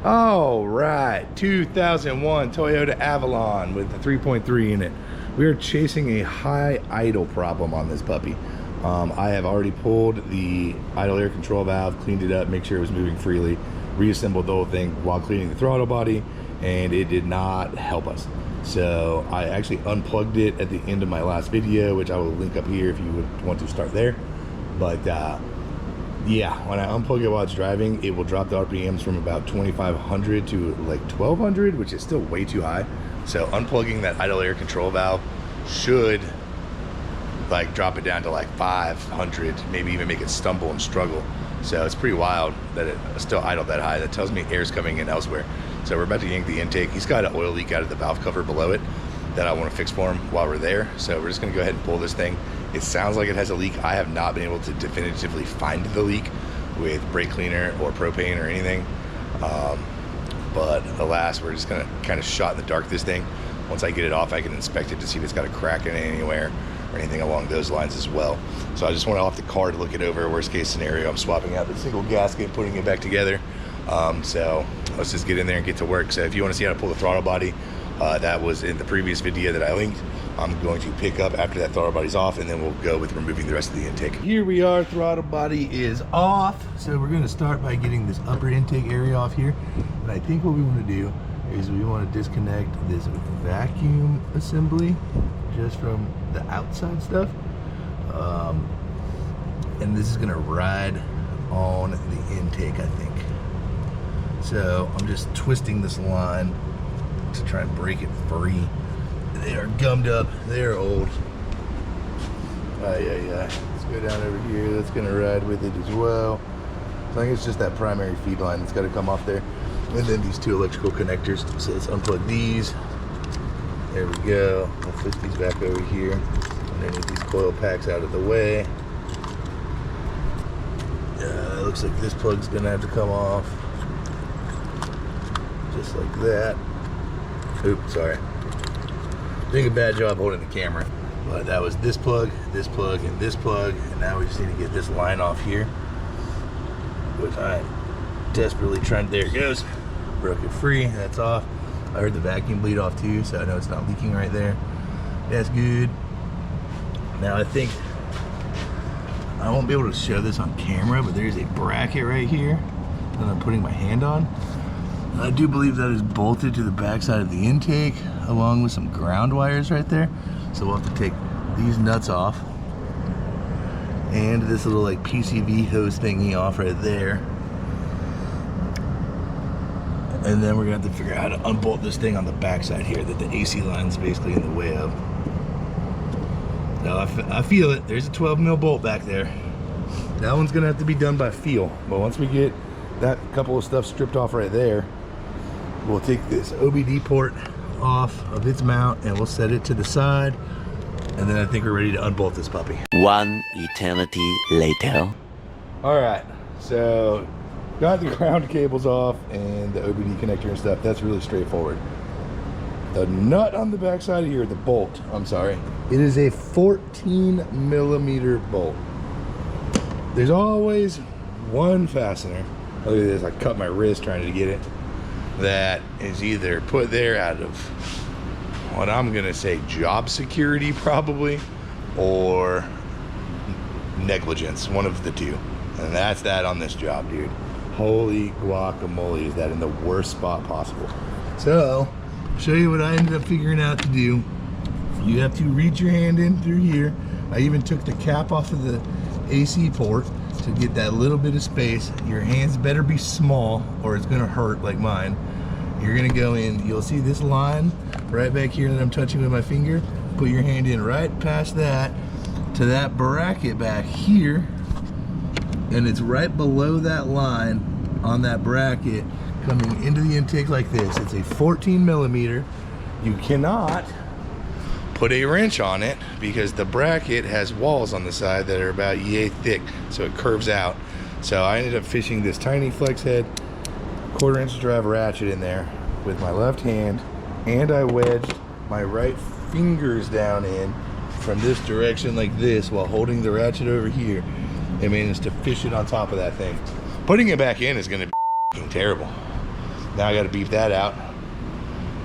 All right, 2001 Toyota Avalon with the 3.3 in it. We are chasing a high idle problem on this puppy. I have already pulled the idle air control valve, cleaned it up, make sure it was moving freely, reassembled the whole thing while cleaning the throttle body, and it did not help us. So I actually unplugged it at the end of my last video, which I will link up here if you would want to start there. But yeah, when I unplug it while it's driving, it will drop the RPMs from about 2,500 to like 1,200, which is still way too high. So unplugging that idle air control valve should like drop it down to like 500, maybe even make it stumble and struggle. So it's pretty wild that it still idled that high. That tells me air's coming in elsewhere. So we're about to yank the intake. He's got an oil leak out of the valve cover below it that I want to fix for him while we're there. So we're just gonna go ahead and pull this thing. It sounds like it has a leak. I have not been able to definitively find the leak with brake cleaner or propane or anything. But alas, we're just gonna kind of shot in the dark this thing. Once I get it off, I can inspect it to see if it's got a crack in it anywhere or anything along those lines as well. So I just want off the car to look it over. Worst case scenario, I'm swapping out the single gasket, putting it back together. So let's just get in there and get to work. So if you want to see how to pull the throttle body, that was in the previous video that I linked. I'm going to pick up after that throttle body's off, and then we'll go with removing the rest of the intake. Here we are, throttle body is off. So we're gonna start by getting this upper intake area off here. And I think what we wanna do is we wanna disconnect this vacuum assembly just from the outside stuff. And this is gonna ride on the intake, I think. So I'm just twisting this line to try and break it free. They are gummed up, they are old. Let's go down over here. That's gonna ride with it as well. So I think it's just that primary feed line that's gotta come off there. And then these two electrical connectors. So let's unplug these. There we go. I'll flip these back over here. And then get these coil packs out of the way. It looks like this plug's gonna have to come off. Just like that. Oops, sorry. Doing a bad job holding the camera. But that was this plug, and this plug, and now we just need to get this line off here, which I'm desperately trying. There it goes. Broke it free, that's off. I heard the vacuum bleed off too, so I know it's not leaking right there. That's good. Now I think, I won't be able to show this on camera, but there's a bracket right here that I'm putting my hand on. I do believe that is bolted to the backside of the intake along with some ground wires right there. So we'll have to take these nuts off and this little like PCV hose thingy off right there. And then we're gonna have to figure out how to unbolt this thing on the backside here that the AC line's basically in the way of. Now I feel it, there's a 12 mil bolt back there. That one's gonna have to be done by feel. But once we get that couple of stuff stripped off right there, we'll take this OBD port off of its mount and we'll set it to the side. And then I think we're ready to unbolt this puppy. One eternity later. All right, so got the ground cables off and the OBD connector and stuff. That's really straightforward. The nut on the backside here, the bolt, I'm sorry. It is a 14 millimeter bolt. There's always one fastener. Look at this, I cut my wrist trying to get it. That is either put there out of what I'm gonna say job security probably, or negligence, one of the two. And that's that on this job, dude. Holy guacamole, is that in the worst spot possible. So, I'll show you what I ended up figuring out to do. You have to reach your hand in through here. I even took the cap off of the AC port to get that little bit of space. Your hands better be small or it's gonna hurt like mine. You're gonna go in, you'll see this line right back here that I'm touching with my finger. Put your hand in right past that to that bracket back here, and it's right below that line on that bracket coming into the intake like this. It's a 14 millimeter. You cannot put a wrench on it because the bracket has walls on the side that are about yay thick, so it curves out. So I ended up fishing this tiny flex head 1/4 inch drive ratchet in there with my left hand, and I wedged my right fingers down in from this direction like this while holding the ratchet over here, and managed to fish it on top of that thing. Putting it back in is gonna be terrible. Now I got to beef that out.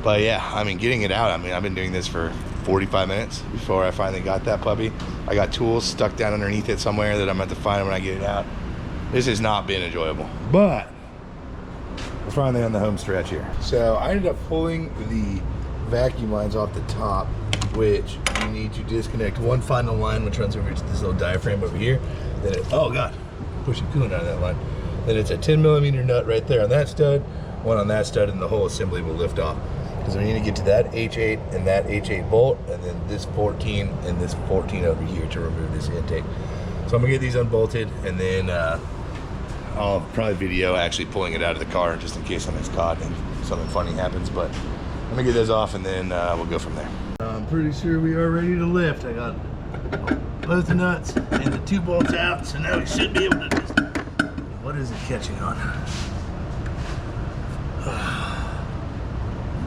But yeah, I mean, getting it out, I mean, I've been doing this for 45 minutes before I finally got that puppy. I got tools stuck down underneath it somewhere that I'm going to have to find when I get it out. This has not been enjoyable, but we're finally on the home stretch here. So I ended up pulling the vacuum lines off the top, which you need to disconnect one final line, which runs over to this little diaphragm over here. Then it, oh God, pushing coolant out of that line. Then it's a 10mm nut right there on that stud, one on that stud, and the whole assembly will lift off. Because we need to get to that H8 and that H8 bolt, and then this 14 and this 14 over here to remove this intake. So I'm gonna get these unbolted, and then I'll probably video actually pulling it out of the car just in case something's caught and something funny happens. But I'm gonna get those off, and then we'll go from there. I'm pretty sure we are ready to lift. I got both the nuts and the 2 bolts out, so now we should be able to just, what is it catching on?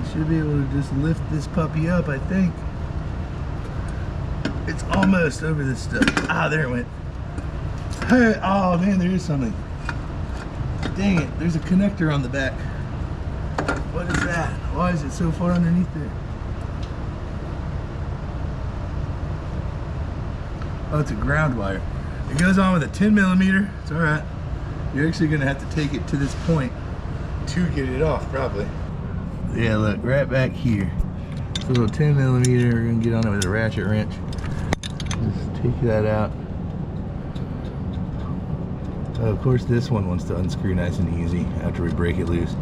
We should be able to just lift this puppy up, I think. It's almost over this stuff. Ah, there it went. Hey, oh man, there is something. Dang it, there's a connector on the back. What is that? Why is it so far underneath there? Oh, it's a ground wire. It goes on with a 10mm. It's all right. You're actually gonna have to take it to this point to get it off, probably. Yeah, look, right back here. It's a little 10mm. We're gonna get on it with a ratchet wrench. Just take that out. Of course, this one wants to unscrew nice and easy after we break it loose.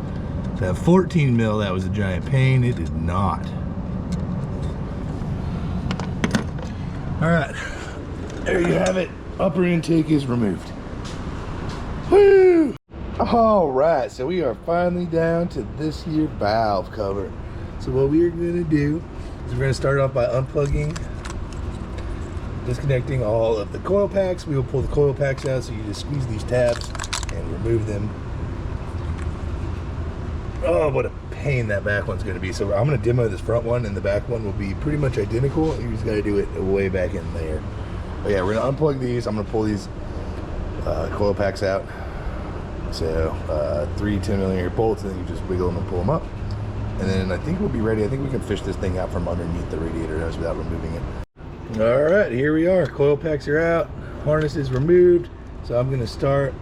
That 14mm, that was a giant pain. It did not. All right, there you have it. Upper intake is removed. Woo! All right, so we are finally down to this here valve cover. So what we are gonna do is we're gonna start off by unplugging, disconnecting all of the coil packs. We will pull the coil packs out, so you just squeeze these tabs and remove them. Oh, what a pain that back one's gonna be. So I'm gonna demo this front one, and the back one will be pretty much identical. You just gotta do it way back in there. But yeah, we're gonna unplug these. I'm gonna pull these coil packs out. So 3 10mm bolts, and then you just wiggle them and pull them up. And then I think we'll be ready. I think we can fish this thing out from underneath the radiator hose without removing it. All right, here we are. Coil packs are out, harness is removed. So I'm gonna start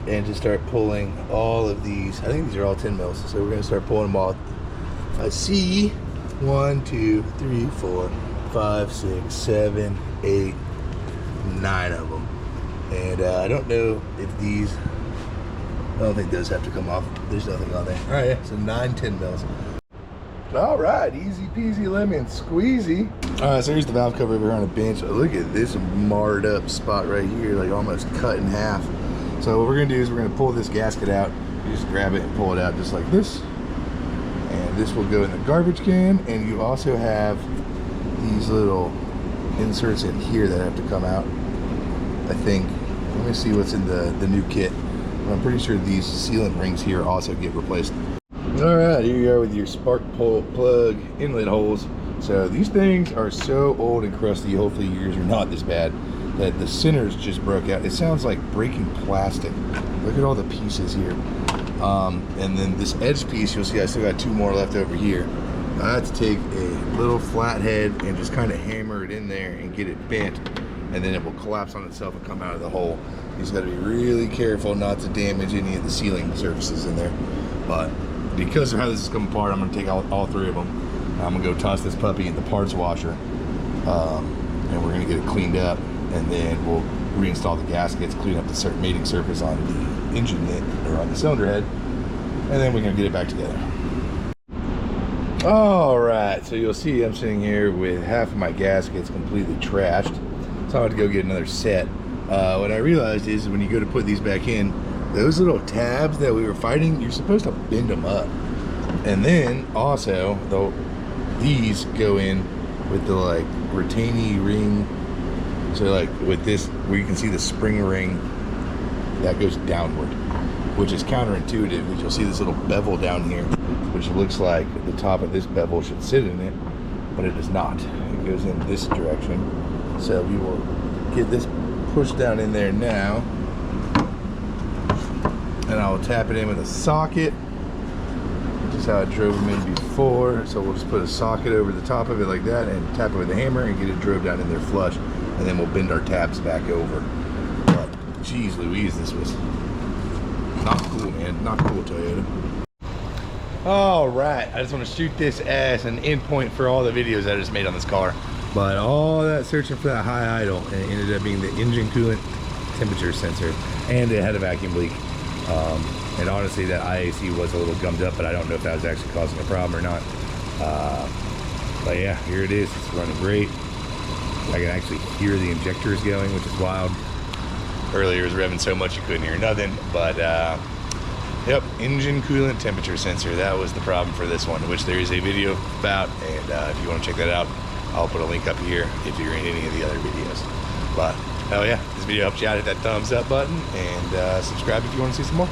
and just start pulling all of these. I think these are all 10mm. So we're gonna start pulling them all. I see 1, 2, 3, 4, 5, 6, 7, 8, 9 of them. And I don't know if these, I don't think those have to come off. There's nothing on there. All right, so 9 10mm. All right, easy peasy lemon squeezy. All right, so here's the valve cover over here on a bench. Look at this marred up spot right here, like almost cut in half. So what we're gonna do is we're gonna pull this gasket out. You just grab it and pull it out just like this. And this will go in the garbage can. And you also have these little inserts in here that have to come out, I think. Let me see what's in the new kit. I'm pretty sure these sealant rings here also get replaced. All right, here you are with your spark plug inlet holes. So these things are so old and crusty, hopefully yours are not this bad, that the centers just broke out. It sounds like breaking plastic. Look at all the pieces here. And then this edge piece, you'll see I still got 2 more left over here. I have to take a little flathead and just kind of hammer it in there and get it bent, and then it will collapse on itself and come out of the hole. You just got to be really careful not to damage any of the sealing surfaces in there. But because of how this is coming apart, I'm going to take all 3 of them. I'm going to go toss this puppy in the parts washer, and we're going to get it cleaned up, and then we'll reinstall the gaskets, clean up the mating surface on the engine net, or on the cylinder head, and then we're going to get it back together. All right, so you'll see I'm sitting here with half of my gaskets completely trashed, so I had to go get another set. What I realized is when you go to put these back in, those little tabs that we were fighting, you're supposed to bend them up. And then also, these go in with the like retainy ring. So like with this, where you can see the spring ring, that goes downward, which is counterintuitive, because you'll see this little bevel down here, which looks like the top of this bevel should sit in it, but it does not. It goes in this direction. So we will get this pushed down in there now, and I will tap it in with a socket, Just how I drove them in before. So we'll just put a socket over the top of it like that and tap it with a hammer and get it drove down in there flush. And then we'll bend our tabs back over. But geez Louise, this was not cool, man. Not cool, Toyota. All right, I just want to shoot this as an endpoint for all the videos I just made on this car. But all that searching for that high idle, and it ended up being the engine coolant temperature sensor, and it had a vacuum leak. And honestly, that IAC was a little gummed up, but I don't know if that was actually causing a problem or not. But yeah, here it is. It's running great. I can actually hear the injectors going, which is wild. Earlier it was revving so much you couldn't hear nothing, but yep, engine coolant temperature sensor. That was the problem for this one, which there is a video about, and if you want to check that out, I'll put a link up here if you're in any of the other videos. But hell yeah, this video helped you out, hit that thumbs up button, and subscribe if you want to see some more.